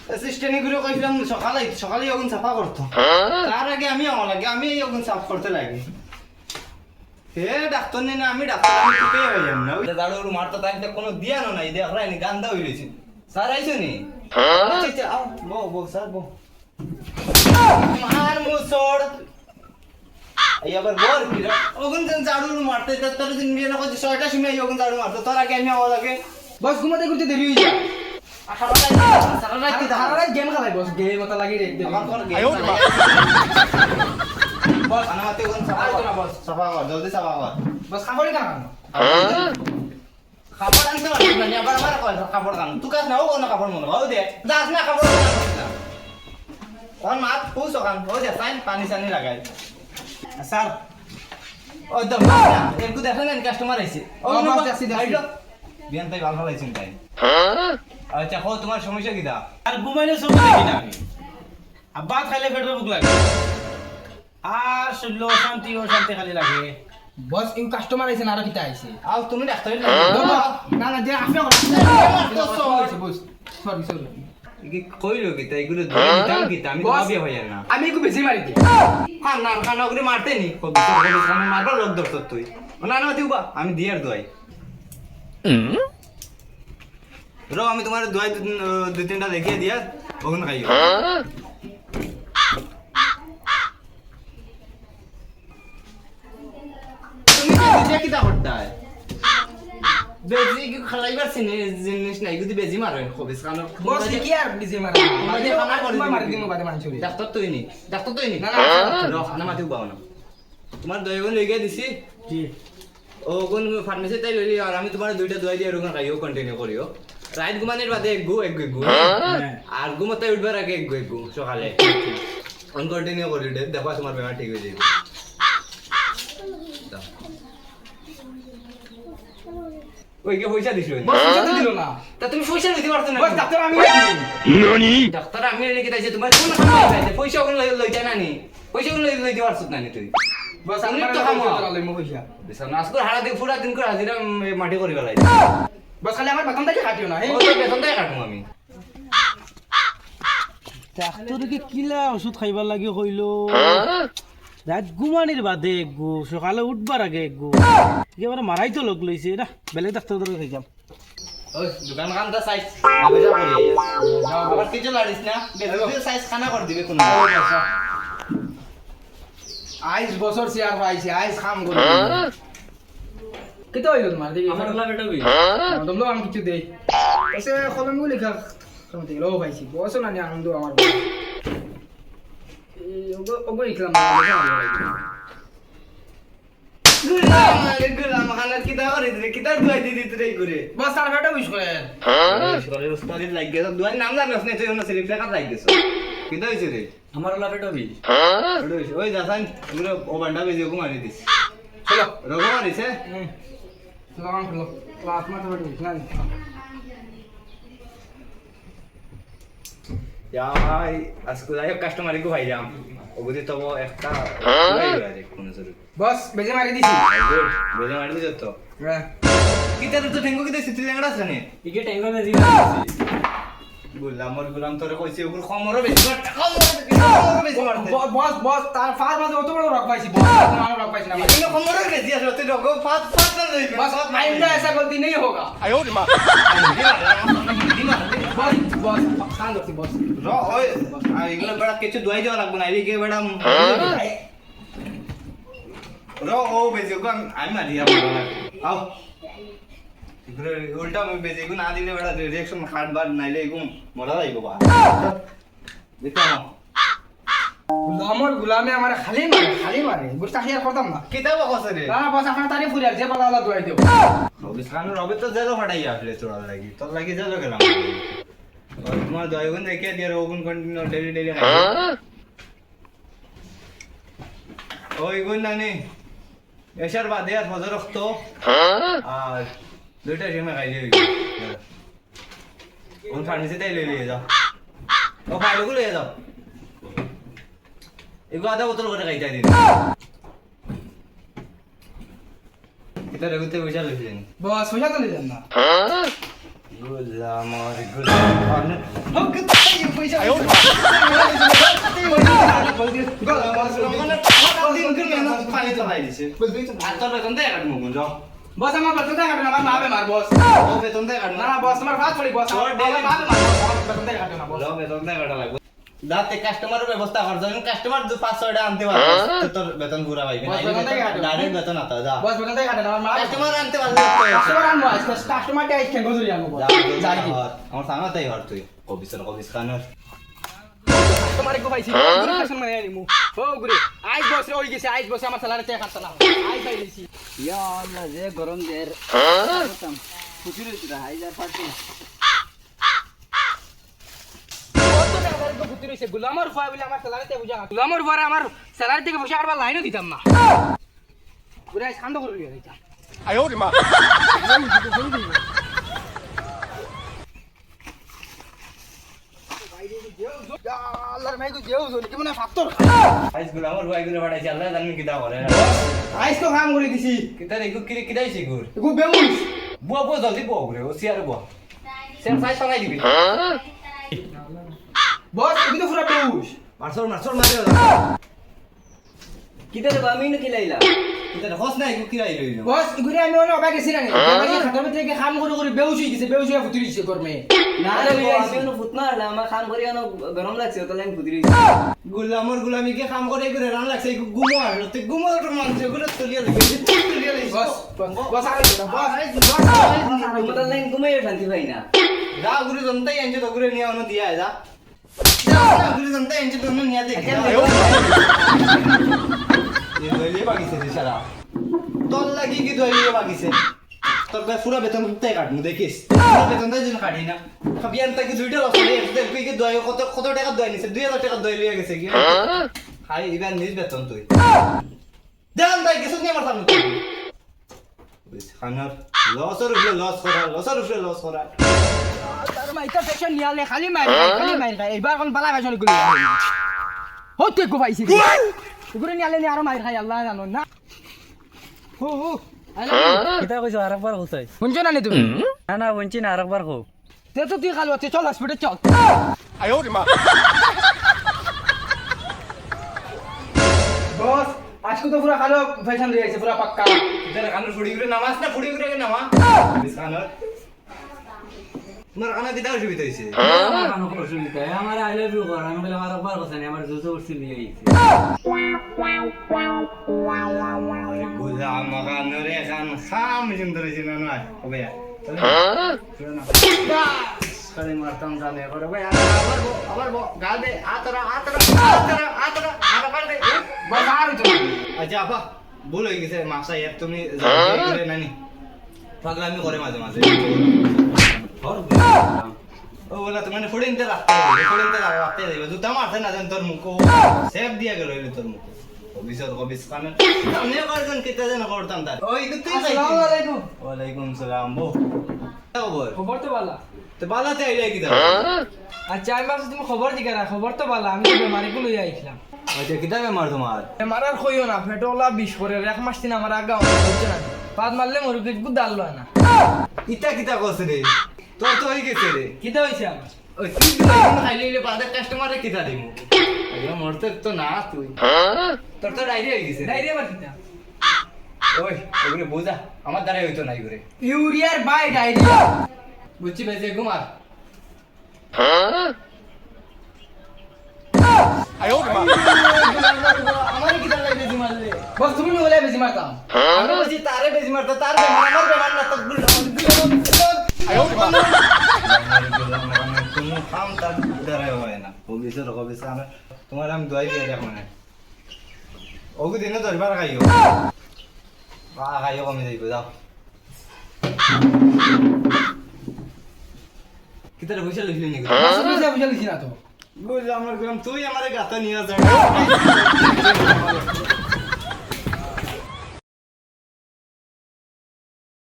Assistant গুলো কইলাম সকালে ওগুন সাফা করতো তার আগে আমি আমার লাগে আমি ওগুন সাফ করতে লাগি হে ডাক্তার নেই না আমি ডাক্তার আমি টুকে হয়ে যাম না ওই দাঁড়ো মারতো তাই কোনো দিয়ানো নাই দেখলাই নি গান্দা হই রইছে স্যার আইছো নি আচ্ছা আচ্ছা আও বো স্যার বো মার মুসড় এই আবার বল কি রে ওগুন ঝাড়ু মারতে তোর দিন বিয়ে না করছিস 6টা সময় ওগুন ঝাড়ু মারতো তোর আগে আমি আমার লাগে বস ঘুমাতে ঘুরতে দেরি হয়ে যায় সারা রাত গেম খেলাই বস গেম কথা লাগি রে আমার কোন গেম বস আনাতে কোন সাফা কর জলদি সাফা কর বস খাবড়ি কান খাবার আনতে পারছিস না আবার আমার কয় খাবার কান তুই কাজ নাও কোন খাবার মনে হয় দে যাস না খাবার না ওর মাত পুষ কান ও দে সাইন পানি সানি লাগাই স্যার ও দম না একটু দেখেন কাস্টমার আইছে ও বস দেখছি বিয়ান তাই ভালো লাগছে তাই আচ্ছা কো তোমার সমস্যা কি দা আর ঘুমাইলে সময় দেখি না আমি আর ভাত খাইলে পেটের ভুক লাগে আর শরীর অশান্তি খালি লাগে বস ইউ কাস্টমার আইছে না আর কিটা আইছে আও তুমি ডাক্তার না না যে আপনি বস সরি কি কইলো কি তাই এগুলো ধরে নিতাম কি আমি তো ভাবি হয় না আমি একটু বেশি মারি দিই হ্যাঁ না খানা ওগুলো মারতে নি মারবার লোক ধরত তুই না না দিবা আমি দিয়ার দোয়াই র আমি তোমার দোয়াই দুই তিনটা দেখিয়ে দিয়া ওগুন খাইও তুমি কিটা করতাই বেজি কি খালাইবার জিনিস নাই যদি বেজি মারে খবিস কানো বস কি আর বেশি মারি বাদে খানা করে মারি দিমু বাদে মানছি ডাক্তার তুই নি না র খানা মাতিও পাও না তোমার দইগুন লইগে দিছি জি ও কোন ফার্মেসি তাই লইলি আর আমি তোমার দুইটা দই দিয়ে রুগন খাইও কন্টিনিউ করিও রাত ঘুমানোর বাদে এক গু আর ঘুমাতে উঠবার আগে এক গু সকালে অন কন্টিনিউ করি দেখো তোমার বেমার ঠিক হয়ে যাবে ওই কে পয়সা দিছিল বস পয়সা তো দিল না তা তুমি পয়সা দিতে পারতো না বস ডাক্তার আমি ডাক্তার আমি লিখে দিয়েছি তোমার কোন খাইছে পয়সা কোন লই যায় না নি পয়সা কোন লই দিতে পারছ না নি তুই বস আমি আমি তো তো খামো লইমু পয়সা বিছানা আজকে হাড়া দিয়ে ফুরা দিন করে হাজিরা মাটি করি বেলাই বস খালি আমার বেতন থেকে কাটিও না ও তো বেতন দেয় কাটুম আমি ডাক্তারকে কিলা ওষুধ খাইবার লাগে কইলো রাত ঘুমানির বাদে গো সকালে উঠবার আগে গো একেবারে মারাই তো লোক লইছে না বেলেগ ডাক্তার ধরে খাই যাম ওই দোকান খানটা সাইজ আবে যা করি আবার কিছু লাড়িস না বেশি সাইজ খানা করে দিবে কোন আইস বছর চেয়ার পাইছে আইস কাম করে কেতো হইল তোমার দেখি আমার লাগে এটা তোমরা আমি কিছু দেই এসে কলম গুলি খা তুমি দেখলো পাইছি বসো না আনন্দ আমার ওগো ইকলাম গুলাম খানার কি দা করে দিলে কি দা দুয়াই দিদি তুই করে বস তার বেটা উইশ করে সকালে উস্তাদি লাগ গেছে দুয়াই নাম জানিস না তুই না সিলিপ লেখা লাগ গেছে কি দা হইছে রে আমার লাগে এটা ওই দাসান পুরো ও বান্ডা বেজে কো মারি দিস চলো রোগ মারিছে লাগান খেলো ক্লাস মাথা বেটা উইশ না যাই আজকে যাই কাস্টমার কো ভাই যাম ওগুদি তো একটা কোন জরুরি বস বেজে মারি দিছি বেজে মারি দিছ তো হ্যাঁ কিতা তো ঠেঙ্গু কিতা সিটি ল্যাংড়া আছে নে ইকে টেঙ্গা মেজি গুলাম তোরে কইছে ওগুলো খমরও বেশি মারতে মারতে বস বস তার ফার মাঝে অত বড় রক পাইছি বস আমার রক পাইছি না এগুলো খমরও বেশি আছে তুই রকম ফাট ফাট না লইবি बस आइंदा ऐसा गलती नहीं होगा बस बस शांत होती बस র ওই এগুলো বড় কিছু দোয়াই দেওয়া লাগবে না এদিকে বড় র ও বেশি কোন আমি মারি আও এগুলো উল্টা বেশি কোন না দিলে বড় রিঅ্যাকশন হার্ট বার নাইলে এগুলো মরা যাইবো বা দেখো गुलामर गुलामे हमारे खाली मारे गुस्सा हियार करताम ना কিতাব কসে রে ना बस अपना तारीफ ফুরিয়ার যে পালা আলা দোয়াই দেব অবিস্কান রবে তো জেলো ফাটাই আসলে চড়া লাগি তোর লাগি জেলো গেলাম তোমার দয়গুন রেখে দিয়ে ওগুন কন্টিনিউ ডেলি ওই গুণ নানি এসার বাদে আর ফজর রক্ত আর দুইটা সিমে খাই দিয়ে কোন ফার্মেসি তাই লইয়ে যাও ও ফাইলগুলো লইয়ে যাও এগুলো আধা বোতল করে খাইতে দিন এটা রেগুতে পয়সা লইছেন बस পয়সা তো নিলেন না গোলাম আর গোলাম পয়সা পানি তো খাই দিছে আর তোর বেতন দেয় কাটবো মুঞ্জ বস আমার বেতন দেয় কাটবে না, আমার মা বে মার বস। ও বেতন দেয় কাটবো না না বস, আমার ভাত পড়ি বস, আমার মা বে মার বস, আমার বেতন দেয় কাটবে না বস। লো বেতন দেয় কাটা লাগবে দাতে কাস্টমারের ব্যবস্থা কর যখন কাস্টমার 500 টাকা আনতে পারবে তো তোর বেতন পুরা পাইবে বস, বেতন দেয় কাটবে। ডাইরেক্ট বেতন আতা যা বস বেতন দেয় কাটবে না, আমার মা কাস্টমার আনতে পারলে কাস্টমার আনবো আজকে, কাস্টমারটা আজকে গজুরি আনবো বস। যাই কি আমার সামনেই হর তুই কবিস খানের কাস্টমারে কো পাইছি, গুরি কাস্টমার আনিমু। ও গুরি আজ বস রে ওই গেছে, আজ বস আমার স্যালারি টাকা কাটতা না, আজ পাইলিছি। ইয়া আল্লাহ যে গরম দের খুশির হইছে রা হাইজার পার্টি কত টাকা দাঁড়িয়ে তো ফুটি রইছে, গোলামের ফুয়া বলে আমার স্যালারি তে বুঝা, গোলামের ফুয়ারে আমার স্যালারি থেকে পয়সা কাটবার লাইনও দিতাম না। গুরি আজ খান্দ করে লিয়া দিতাম। আল্লাহর মাইকো যেও জনি কি মনে ফাত্তর আইস গুলো আমার ভাই গুলো পাঠাইছে আল্লাহ জানেন কি দা করে আইস তো কাম করে দিছি, কিতা রে কিদাইছে গুর গু বেমুস বুয়া বুয়া জলদি বুয়া গুরে ও সিয়ারে বুয়া সেম সাইজ সঙ্গাই দিবি বস এগুলো তো পুরো বেমুস। মারছর মারে কিতা রে আমি না খিলাইলা কিতা হস নাই কি রাই লইলো বস গুরি আমি অন অবাক গেছি না আমি খাতার থেকে কাম করে করে বেউস হই গেছে, বেউস হয়ে ফুটি দিছে গরমে। না রে আমি না ফুটনা হলা আমার কাম করি না গরম লাগছে তো লাইন ফুদি রইছে গুলামর গুলামি কে কাম করে করে রান লাগছে গুমো আর তে গুমো তো মানছে গুলো তুলিয়া লাগছে তুলিয়া লাগছে বস বস আরে বস তোমার লাইন ঘুমাই শান্তি ভাই না যা গুরু জনতাই এনজে তো গুরে নিয়া অন দিয়া যা যা গুরু জনতাই এনজে তো নিয়া দেখ ये दोइले बागीছে রে সারা তোর লাগি কি दोइले बागीছে তোর বে পুরা বেতন উঠতে কাটমু দেখিস পুরা বেতন দই দিন কাটি না খাবিয়ান তাকে দুইটা লস রে দেখ কি দই কত টাকা দই নিছে 2000 টাকা দই লিয়ে গেছে কি খাই ইবার নিজ বেতন তুই জান ভাই কিছু নিয়ে মারতাম তুই বুঝ খানার লসর উপরে লস করা তার মাইটা সেকশন নিয়ালে খালি মার এইবার কোন বালা ভাষণ করি হতে কো পাইছি গুরি নিয়ালে নি আর মার খাই আল্লাহ জানো না। হু হু কিতা কইছো আরেকবার কইছাই শুনছ না নি তুমি? না না বঞ্চি না আরেকবার কও তে তো তুই খালি হচ্ছে, চল হসপিটাল চল। বস আজকে তো পুরা খালো ফ্যাশন দিয়ে আছে পুরা পাক্কা। তেরে খানার ফুড়ি করে নামাজ না ফুড়ি করে নামা বিস খানার তোমার খানা দিতে অসুবিধা হইছে আমার কানো অসুবিধা আমার আই লাভ ইউ কর আমি বলে আরেকবার কথা নেই আমার জুজো উঠছি লিয়ে গেছে আরে গোলাম খানার খান খাম সুন্দর হইছে না নয় হবে করে মারতাম জানে করে ভাই আবার গাল দে আতরা দে বস আর তো আচ্ছা আপা ভুল হয়ে গেছে মাসা ইয়ার তুমি যাবে নানি পাগলামি করে মাঝে মাঝে ও বলা তুমি মানে ফুড়িনতে রাখতে দেবে জুতা মারছে না জান তোর মুখ সেফ দিয়া গেল তোর মুখ কবিস কানে আমি করজন কিতা যেন করতাম তার ওই তুই আসসালামু আলাইকুম। ওয়ালাইকুম সালাম বো খবর খবর তো ভালো। তো বালাতে আইডিয়া কিতা আচ্ছা আমি ভাবছি তুমি খবর দিকে না, খবর তো ভালো, আমি তো বেমারি গুলো আইছিলাম। আচ্ছা কিতা বেমার তোমার মারার কইও না, পেটোলা বিষ করে এক মাস দিন আমার আগা হচ্ছে না, পাত মারলে মরু কিছু বুদ্ধ আল্লো না। ইতা কিতা করছে রে তোর তো হয়ে গেছে রে কিতা হইছে আমার? ওই তুই তো খাইলে বাদে কাস্টমারে কিতা দিমু আরে মরতে তো না তুই তোর তো ডায়রিয়া হয়ে গেছে ডায়রিয়া বার কিতা? ওই ওগুলো বোঝা আমার দ্বারাই হইতো নাই করে ইউরিয়ার বাই ডায়রিয়া। বুঝছি বেঁচে ঘুমার আমারই কিতা লাগে বেশি মারলে বস তুমি বলে বেশি মারতাম। আমি বলছি তারে বেশি মারতো তার বেমার আমার বেমার না তো তুমি খাম তার দ্বারাই হয় না ভবিষ্যৎ আমি তোমার আমি দোয়াই দিয়ে দেখো না ওগু দিনে ধরবার খাইও খাইও কমে যাইব যাও কিতারে পয়সা লিখলি নাকি বুঝা লিখি না তো। বুঝলাম তুই আমার গাতা নিয়ে যা